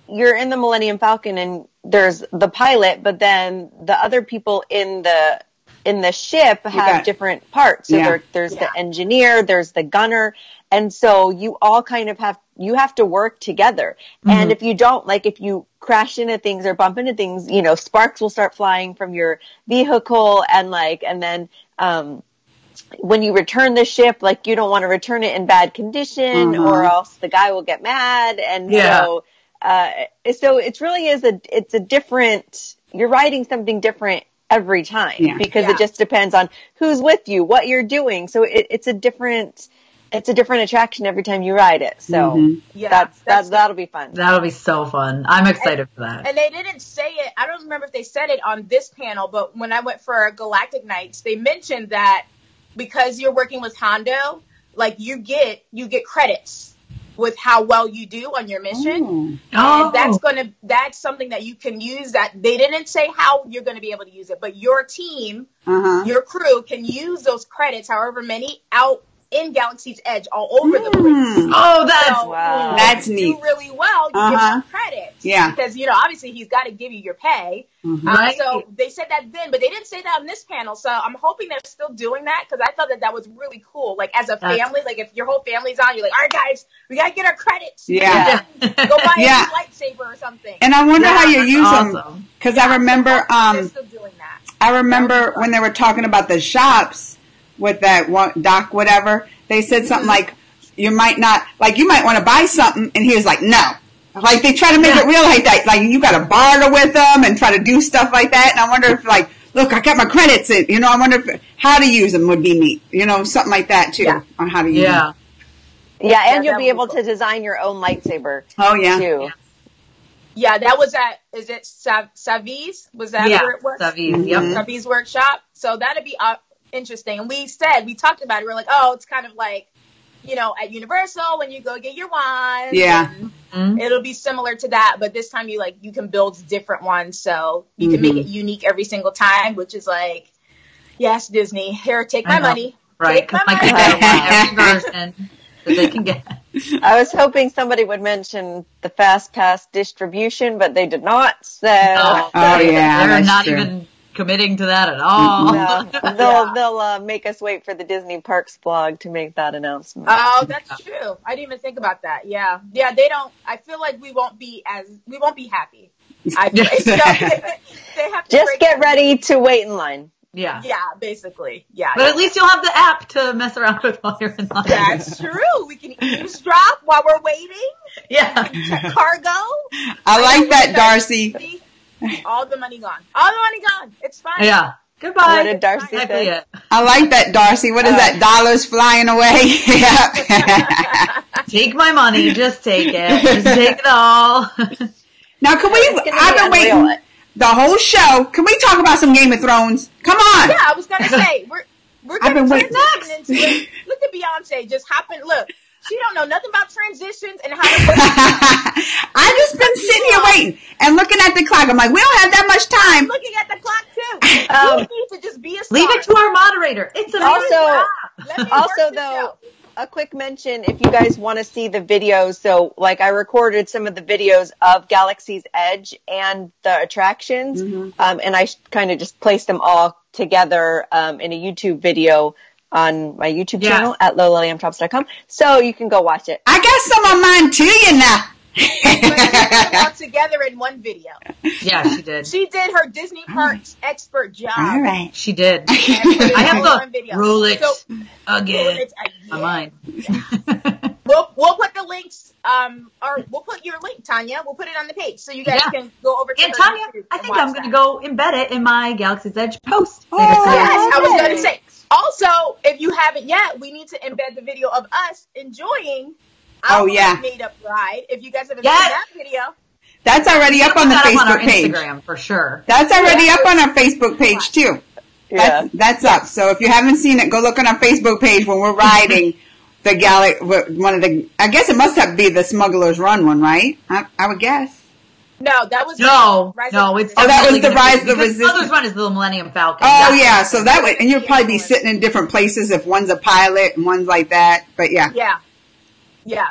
you're in the Millennium Falcon and there's the pilot, but then the other people in the ship have different parts. So there's the engineer, there's the gunner. And so you all kind of you have to work together. And if you don't, like if you crash into things or bump into things, sparks will start flying from your vehicle and then, when you return the ship, like you don't want to return it in bad condition or else the guy will get mad. And so it really is it's a different, you're riding something different every time because it just depends on who's with you, what you're doing. So it's a different attraction every time you ride it. So that'll be fun. That'll be so fun. I'm excited for that. And they didn't say it. I don't remember if they said it on this panel, but when I went for Galactic Nights, they mentioned that because you're working with Hondo, like you get credits with how well you do on your mission. And that's something that you can use. That they didn't say how you're going to be able to use it, but your team, your crew can use those credits, however many, out in Galaxy's Edge all over the place. Oh, that's neat. Do really well, you get some credits. Yeah. Because, obviously he's got to give you your pay. Right. So they said that then, but they didn't say that on this panel. So I'm hoping they're still doing that because I thought that was really cool. Like as a family, like if your whole family's on, you're like, all right, guys, we got to get our credits. Yeah. Go buy a lightsaber or something. And I wonder how you use them. Because I remember, they're still doing that. I remember when they were talking about the shops with that doc, whatever, they said something like, you might want to buy something. And he was like, no. Like they try to make it real like that. Like you got to barter with them and try to do stuff like that. And I wonder if look, I got my credits in, I wonder if how to use them would be neat. Something like that too on how to use them. Yeah. And, yeah, and you'll be able to design your own lightsaber. Oh, yeah. Too. Yeah. Yeah. Yeah. Yeah. Yeah, that was at, is it Savi's? Was that where it was? Savi's, yep. Savi's workshop. So that'd be interesting. And we talked about it. We're like, oh, it's kind of like, you know, at Universal when you go get your wands. Yeah. It'll be similar to that, but this time you can build different ones. So you can make it unique every single time, which is like, yes, Disney, here, take my money. Right. Because my kids want every version that they can get. I was hoping somebody would mention the Fast Pass distribution, but they did not. So they're not even committing to that at all. No, they'll make us wait for the Disney Parks blog to make that announcement. Oh, that's true. I didn't even think about that. Yeah, they don't. I feel like we won't be happy. They have to just get ready to wait in line. Yeah, basically. Yeah. But at least you'll have the app to mess around with while you're in line. That's true. We can eavesdrop while we're waiting. Yeah. Check cargo. I like that, Darcy. All the money gone. All the money gone. It's fine. Yeah. Goodbye. What did Darcy say? I like that, Darcy. What is that? Dollars flying away? Take my money. Just take it. Just take it all. Now, I've been waiting the whole show. Can we talk about some Game of Thrones? Come on. Yeah, I was going to say, we're going to transition into it. Look at Beyonce just hopping. Look, she don't know nothing about transitions and how to I just been sitting here waiting and looking at the clock. I'm like, we don't have that much time. I'm looking at the clock, too. You need to just be a star. Leave it to our moderator. It's amazing. Also, though, a quick mention, if you guys want to see the videos, so like I recorded some of the videos of Galaxy's Edge and the attractions, and I kind of just placed them all together in a YouTube video on my YouTube channel at lowlilliamtrops.com, so you can go watch it. I got some of mine too, you know. All together in one video. Yeah, she did. She did her Disney Parks expert job. All right. She did. I have to rule it again on mine. We'll put the links, or we'll put your link, Tanya. We'll put it on the page so you guys can go over to And Tanya, I think I'm going to go embed it in my Galaxy's Edge post. Oh, yes, I was going to say. Also, if you haven't yet, we need to embed the video of us enjoying our made-up ride. If you guys haven't seen that video. That's already up on the Facebook page. Instagram, for sure. That's already up on our Facebook page, too. Yeah. That's up. So if you haven't seen it, go look on our Facebook page when we're riding the I guess it must have to be the Smuggler's Run one, right? I would guess. No, that was that was the Rise of the Resistance. Smuggler's Run is the Millennium Falcon. Oh yeah, so that way, and you'll probably be sitting in different places if one's a pilot and one's like that. But yeah.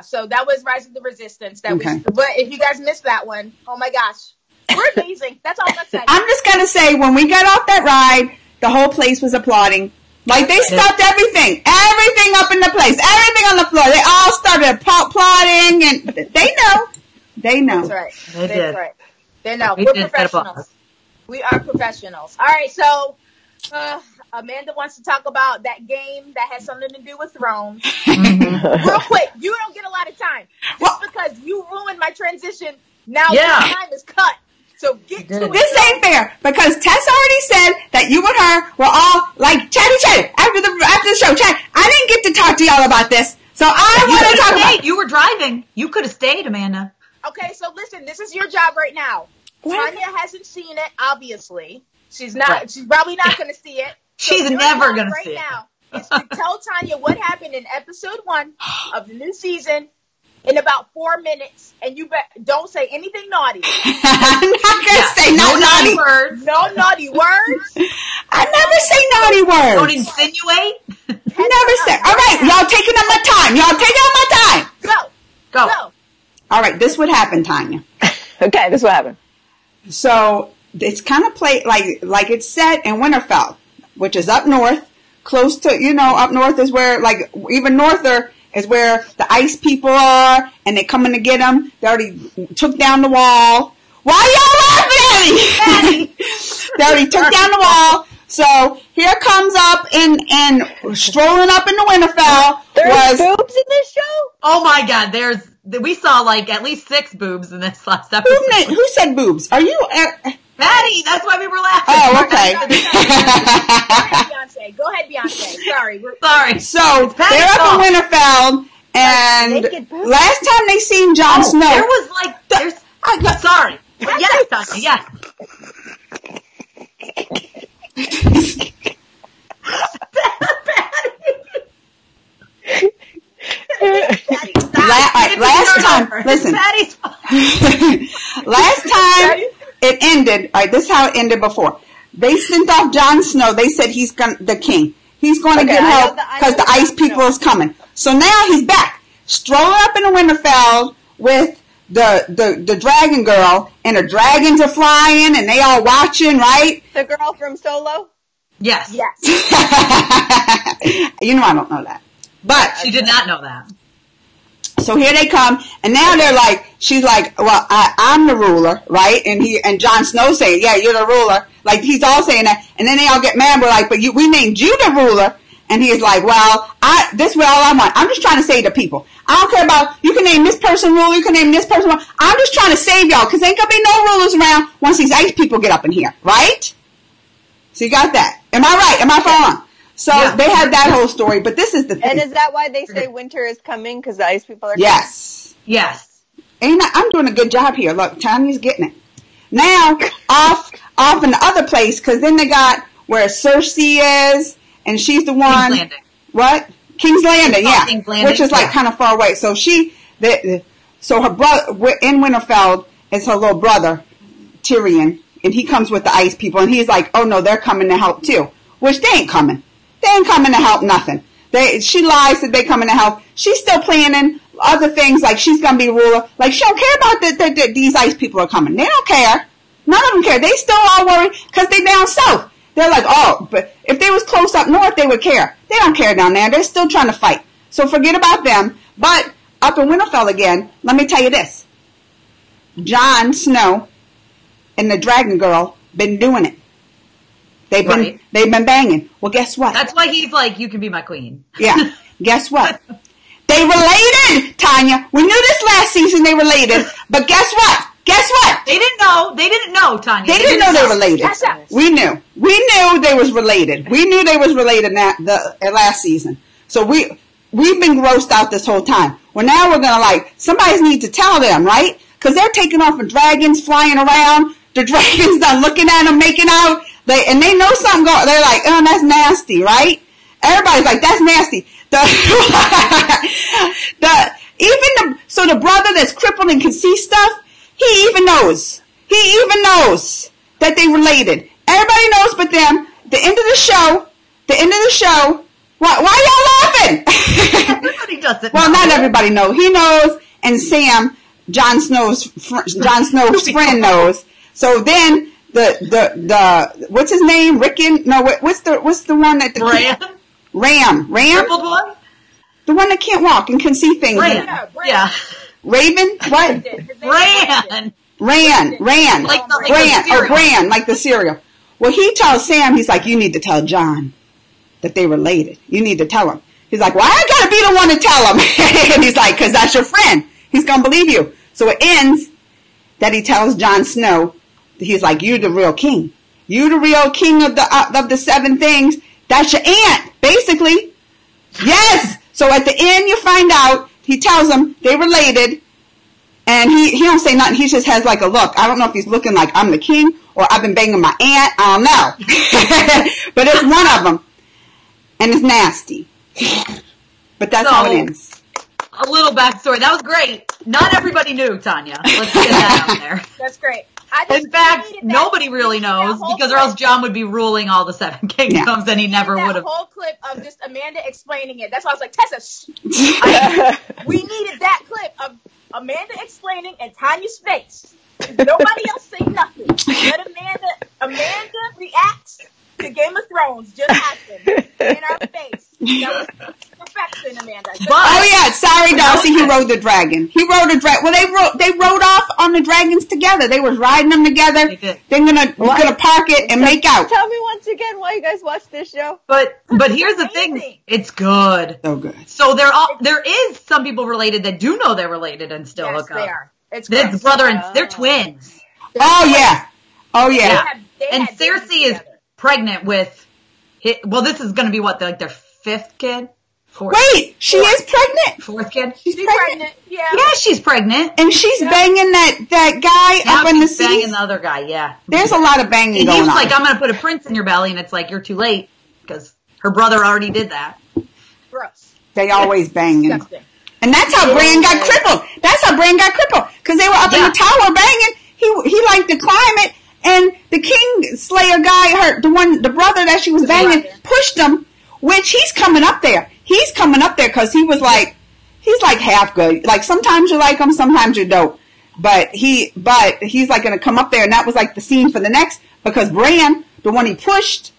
So that was Rise of the Resistance. But if you guys missed that one, oh my gosh, we're amazing. That's all I'm gonna say. I'm just gonna say when we got off that ride, the whole place was applauding. Like they stopped everything up in the place, everything on the floor. They all started applauding, and they know. That's right. They did. Right. They know. We're professionals. We are professionals. All right, so Amanda wants to talk about that game that has something to do with Thrones. Real quick, you don't get a lot of time. Just because you ruined my transition, now your time is cut. So get to it. This ain't fair because Tess already said that you and her were all like chatty after the show. I didn't get to talk to y'all about this, so I want to talk about it. You were driving. You could have stayed, Amanda. Okay, so listen, this is your job right now. Tanya hasn't seen it, obviously. She's not. Right. She's probably not going to see it. So she's never going to see it. Right now is to tell Tanya what happened in episode 1 of the new season in about 4 minutes, and you don't say anything naughty. I'm not going to say no naughty words. No naughty words. I never say naughty words. Don't insinuate. Never say. All right, y'all taking up my time. Go. All right, this would happen, Tanya. Okay, this would happen. So it's kind of played like it's set in Winterfell, which is up north, close to, up north is where, like, even norther is where the ice people are, and they're coming to get them. They already took down the wall. Why y'all laughing at me? They already took down the wall. So here comes up and strolling up into Winterfell. There's boobs in this show? Oh my God, we saw like at least 6 boobs in this last episode. Who said boobs? Are you... Maddie, that's why we were laughing. Oh, okay. Go ahead, Beyonce. Sorry. So, they're up in Winterfell, and last time they seen Jon Snow... There was like... Sorry. Tanya. Yes. Last time, listen. Last time it ended. All right, this is how it ended before. They sent off Jon Snow. They said he's the king. He's going to get help because the ice people is coming. So now he's back, strolling up in the Winterfell with the dragon girl, and the dragons are flying, and they all watching, right? The girl from Solo? Yes. Yes. You know I don't know that. But she did not know that. So here they come, and now they're like, she's like, well, I'm the ruler, right? And Jon Snow saying, yeah, you're the ruler. Like, he's all saying that. And then they all get mad. We're like, but we named you the ruler. And he's like, well, this is all I want. I'm just trying to save the people. I don't care about, you can name this person ruler, you can name this person ruler. I'm just trying to save y'all, because ain't gonna be no rulers around once these ice people get up in here, right? So you got that. Am I right? Am I wrong? So they had that whole story, but this is the thing. And is that why they say winter is coming? Because the ice people are coming? Yes. Yes. I'm doing a good job here. Look, Tanya's getting it. Now, off in the other place, because then they got where Cersei is, and she's the one. King's Landing. What? King's Landing, yeah. King's Landing, which is like kind of far away. So so her brother, in Winterfell, is her little brother, Tyrion, and he comes with the ice people, and he's like, oh no, they're coming to help too. Which they ain't coming. They ain't coming to help nothing. She lies that they coming to help. She's still planning other things, like she's going to be ruler. Like, she don't care about these ice people are coming. They don't care. None of them care. They still all worried because they down south. They're like, oh, but if they was close up north, they would care. They don't care down there. They're still trying to fight. So forget about them. But up in Winterfell again, let me tell you this. Jon Snow and the Dragon Girl been doing it. They've been banging. Well, guess what? That's why he's like, you can be my queen. Yeah. Guess what? They related, Tanya. We knew this last season they related, but guess what? Guess what? They didn't know. They didn't know, Tanya. They didn't know they were related. We knew. We knew they was related. We knew they was related last season. So we've been grossed out this whole time. Well, now we're gonna somebody needs to tell them, right? Because they're taking off with dragons flying around. The dragons done looking at them, making out. They know something going. They're like, oh, that's nasty, right? Everybody's like, that's nasty. So the brother that's crippled and can see stuff, he even knows that they related. Everybody knows but them. The end of the show. Why y'all laughing? Everybody doesn't. Well, not everybody knows. He knows, and Sam, Jon Snow's friend, knows. So then the what's his name? Rickon? No, what's the one that Ram? Crippled one? The one that can't walk and can see things. Yeah. Raven? What? Ran. Bran, like the cereal. Well, he tells Sam, he's like, you need to tell Jon that they related. You need to tell him. He's like, well, I gotta be the one to tell him. And he's like, because that's your friend. He's gonna believe you. So it ends that he tells Jon Snow, he's like, you're the real king. You the real king of the 7 things. That's your aunt, basically. Yes. So at the end, you find out, he tells them they related, and he don't say nothing. He just has like a look. I don't know if he's looking like I'm the king or I've been banging my aunt. I don't know. But it's one of them. And it's nasty. But that's how it ends. A little backstory. That was great. Not everybody knew, Tanya. Let's get that out there. That's great. In fact, nobody really knows, because or else Jon would be ruling all the 7 kingdoms, and he never would have. That whole clip of just Amanda explaining it. That's why I was like, Tessa, we needed that clip of Amanda explaining and Tanya's face. Nobody else say nothing. Let Amanda react to Game of Thrones just happened in our face. That was perfection, Amanda. Oh yeah, sorry, Darcy. He rode the dragon. He rode a dragon. Well, they rode off on the dragons together. They was riding them together. They're gonna park it and make out. Tell me once again why you guys watch this show. But here's the thing. It's good. So good. So there is some people related that do know they're related and still hook up. They are. It's brother and they're twins. Oh yeah. And Cersei is pregnant with. Well, this is going to be their 5th kid. Wait, she is pregnant? Fourth kid? She's pregnant. Yeah. Yeah, she's pregnant. And she's banging that guy Now up in the she's banging seas? the other guy, yeah. There's a lot of banging and going on. he was like, I'm going to put a prince in your belly, and it's like, you're too late, because her brother already did that. Gross. They always banging. Disgusting. And that's how Bran got crippled. That's how Bran got crippled. Because they were up in the tower banging. He liked to climb it. And the King Slayer guy, the brother that she was banging, pushed him, which he's coming up there. He's coming up there because he was like, he's like half good. Like sometimes you like him, sometimes you don't. But he's like going to come up there. And that was like the scene for the next, because Bran, the one he pushed,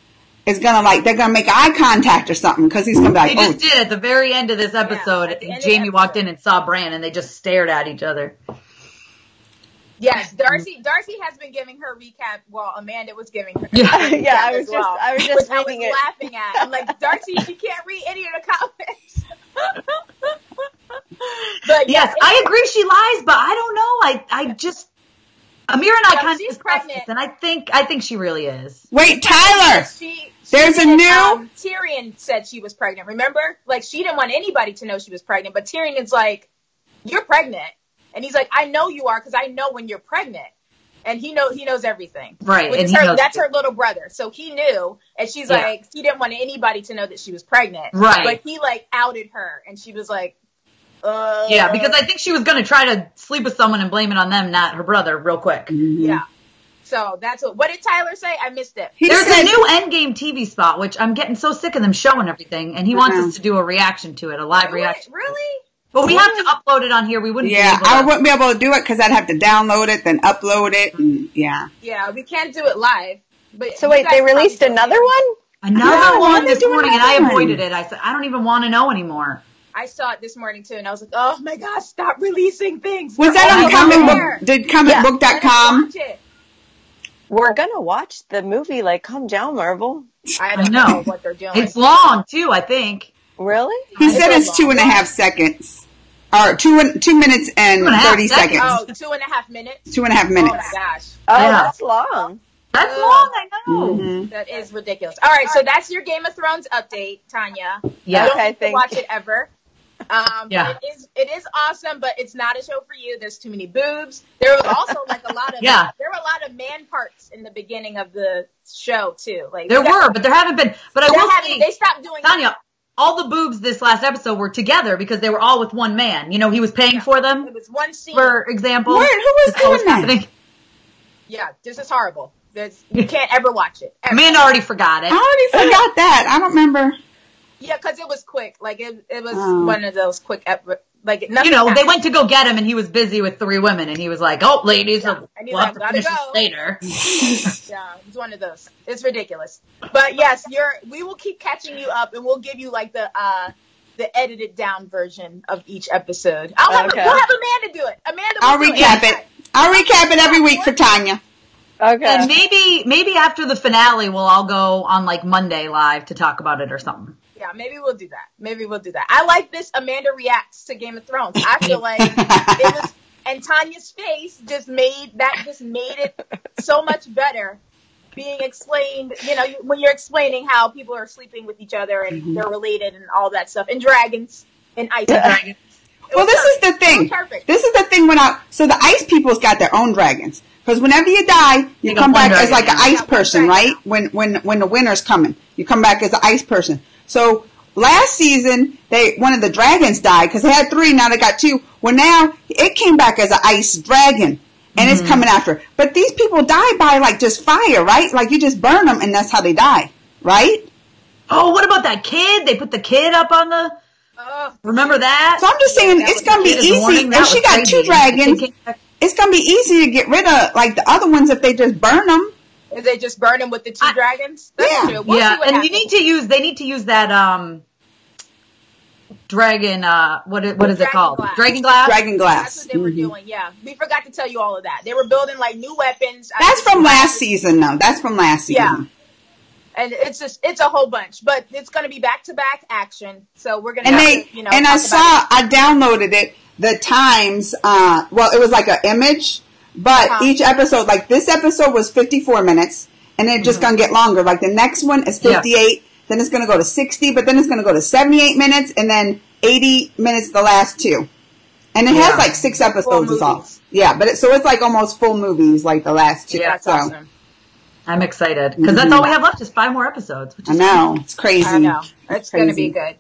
is going to like, they're going to make eye contact or something because he's going to be like, They just did at the very end of this episode. Jamie walked in and saw Bran and they just stared at each other. Yes, Darcy has been giving her recap. Well, Amanda was giving her. Yeah, I was just reading it. Laughing at. I'm like, Darcy, she can't read any of the comments. But yes, I agree she lies, but I don't know. I just Amira and I kind of discussed this, and I think she really is. Wait, Tyler. There's a new Tyrion said she was pregnant. Remember? Like she didn't want anybody to know she was pregnant, but Tyrion's like, "You're pregnant." And he's like, I know you are because I know when you're pregnant. And he knows everything. Right. And that's her little brother. So he knew. And she's like, he didn't want anybody to know that she was pregnant. Right. But he like outed her. And she was like, Yeah, because I think she was going to try to sleep with someone and blame it on them, not her brother, real quick. Mm-hmm. Yeah. So that's what did Tyler say? I missed it. There's a new Endgame TV spot, which I'm getting so sick of them showing everything. And he wants us to do a reaction to it, a live reaction. Really? But we have to upload it on here. We wouldn't. Yeah, I wouldn't be able to do it because I'd have to download it, then upload it. And, yeah. Yeah, we can't do it live. But so wait, they released another one? Another one this morning, and I avoided it. I said, I don't even want to know anymore. I saw it this morning too, and I was like, oh my gosh, stop releasing things. Was that on comic book? Did comicbook.com? We're gonna watch the movie. Like, calm down, Marvel. I don't know what they're doing. It's long too, I think. Really? He said it's 2.5 seconds. Or 2 minutes and 30 seconds. Oh, 2.5 minutes? 2.5 minutes. Oh, my gosh. Oh, that's long. That's long, I know. Mm-hmm. That is ridiculous. All right, so that's your Game of Thrones update, Tanya. Yeah. You don't have to watch it ever. Yeah. It is awesome, but it's not a show for you. There's too many boobs. There was also like a lot of there were a lot of man parts in the beginning of the show too. Like there were, but there haven't been. But I will say, they stopped doing Tanya. All the boobs this last episode were together because they were all with one man. You know, he was paying for them. It was one scene. For example. Who was doing that? Yeah, this is horrible. You can't ever watch it. Ever. Amanda already forgot it. I already forgot that. I don't remember. Yeah, because it was quick. Like, it was one of those quick, like, nothing they went to go get him and he was busy with 3 women and he was like, oh, ladies, and he's we'll like, have to gotta finish go. this later. Yeah, it's one of those. It's ridiculous. But yes, we will keep catching you up and we'll give you like the edited down version of each episode. We'll have Amanda do it. I'll recap it. I'll recap it every week for Tanya. Okay. And maybe after the finale we'll all go on like Monday live to talk about it or something. Yeah, maybe we'll do that. I like this Amanda reacts to Game of Thrones. I feel like it was, and Tanya's face just made it so much better being explained, when you're explaining how people are sleeping with each other and they're related and all that stuff, and dragons and ice dragons. Well, this is the thing. This is the thing so the ice people's got their own dragons. Because whenever you die, you come back as like an ice person, right? When the winter's coming, you come back as an ice person. So last season, one of the dragons died because they had 3, now they got 2. Well, now it came back as an ice dragon, and it's coming after. But these people die by like just fire, right? Like you just burn them, and that's how they die, right? Oh, what about that kid? They put the kid up on the. Remember that? So I'm just saying it's gonna be easy. If she got 2 dragons, it's gonna be easy to get rid of like the other ones if they just burn them. If they just burn them with the 2 dragons? That's true. We'll and they need to use that, dragon, what is it called? Dragon glass? Dragon glass. That's what they were doing, yeah. We forgot to tell you all of that. They were building like new weapons. That's from last season though. That's from last season. Yeah. And it's a whole bunch, but it's going to be back-to-back action. So we're going to and I downloaded it, the times, it was like an image, but each episode, like this episode was 54 minutes, and they're just going to get longer. Like the next one is 58, then it's going to go to 60, but then it's going to go to 78 minutes, and then 80 minutes the last two. And it has like 6 episodes is all. Yeah, but so it's like almost full movies, like the last 2. Yeah, that's awesome. I'm excited because that's all we have left is 5 more episodes. Which is I know. It's crazy. I know. It's going to be good.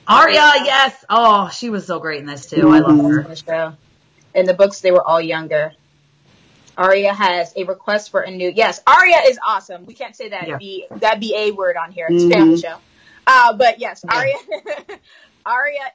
Arya, yes. Oh, she was so great in this too. I love her. In the books, they were all younger. Arya has a request for a new. Yes, Arya is awesome. We can't say that that'd be a word on here. It's a family show. But yes, Arya. Arya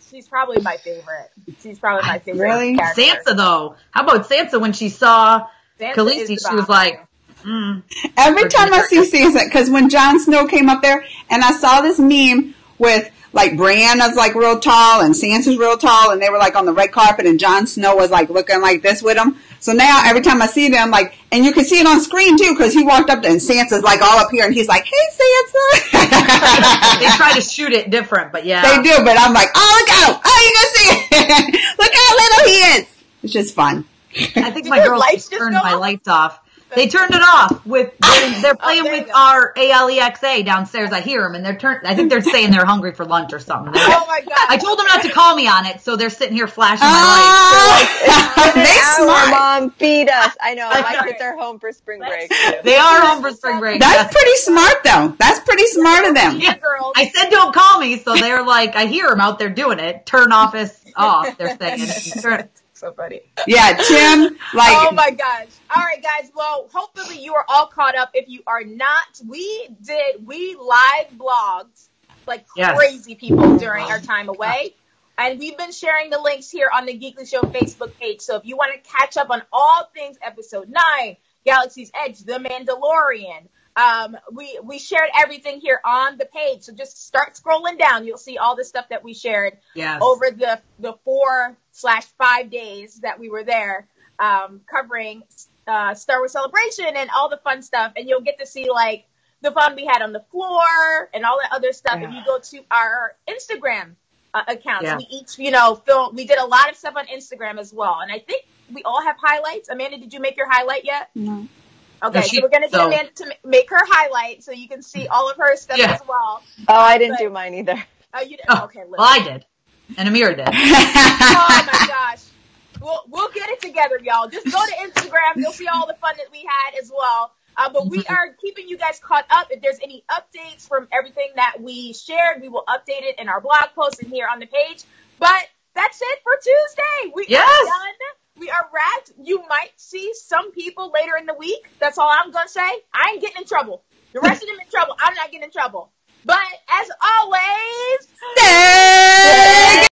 she's probably my favorite. She's probably my favorite. Really? Character. Sansa though. How about Sansa when she saw Khaleesi? She was like. Every time I see Sansa, because when Jon Snow came up there, and I saw this meme with like Brianna's like real tall and Sansa's real tall, and they were like on the red carpet, and Jon Snow was like looking like this with them. So now every time I see them, like, and you can see it on screen too, because he walked up there and Sansa's like all up here, and he's like, "Hey, Sansa." They try to shoot it different, but yeah, they do. But I'm like, "Oh, look at him! Oh, you can see it! Look how little he is." It's just fun. I think my girls just turned my lights off. They turned it off they're playing with our Alexa downstairs. I hear them, and I think they're saying they're hungry for lunch or something. Oh my god! I told them not to call me on it, so they're sitting here flashing my lights. They smart. Mom, feed us. I know. My kids are home for spring break. They are home for spring break. That's pretty smart, though. That's pretty smart of them. Yeah. I said don't call me, so they're like, I hear them out there doing it. Turn office off. They're saying. So funny. Yeah, Tim, like. Oh my gosh. All right, guys. Well, hopefully you are all caught up. If you are not, we live blogged like crazy people during our time away. And we've been sharing the links here on the Geekly Show Facebook page. So if you want to catch up on all things episode 9, Galaxy's Edge, The Mandalorian, we shared everything here on the page. So just start scrolling down. You'll see all the stuff that we shared over the 4/5 days that we were there, covering Star Wars Celebration and all the fun stuff. And you'll get to see like the fun we had on the floor and all that other stuff. If you go to our Instagram accounts, we each, we did a lot of stuff on Instagram as well. And I think we all have highlights. Amanda, did you make your highlight yet? No. Okay, so we're going to get Amanda to make her highlight so you can see all of her stuff as well. Oh, I didn't do mine either. Oh, you didn't? Okay, well, I did. And Amir did. Oh my gosh. We'll get it together, y'all. Just go to Instagram. You'll see all the fun that we had as well. But we are keeping you guys caught up. If there's any updates from everything that we shared, we will update it in our blog post and here on the page. But that's it for Tuesday. We are done. We are wrapped. You might see some people later in the week. That's all I'm going to say. I ain't getting in trouble. The rest of them in trouble. I'm not getting in trouble. But as always, stay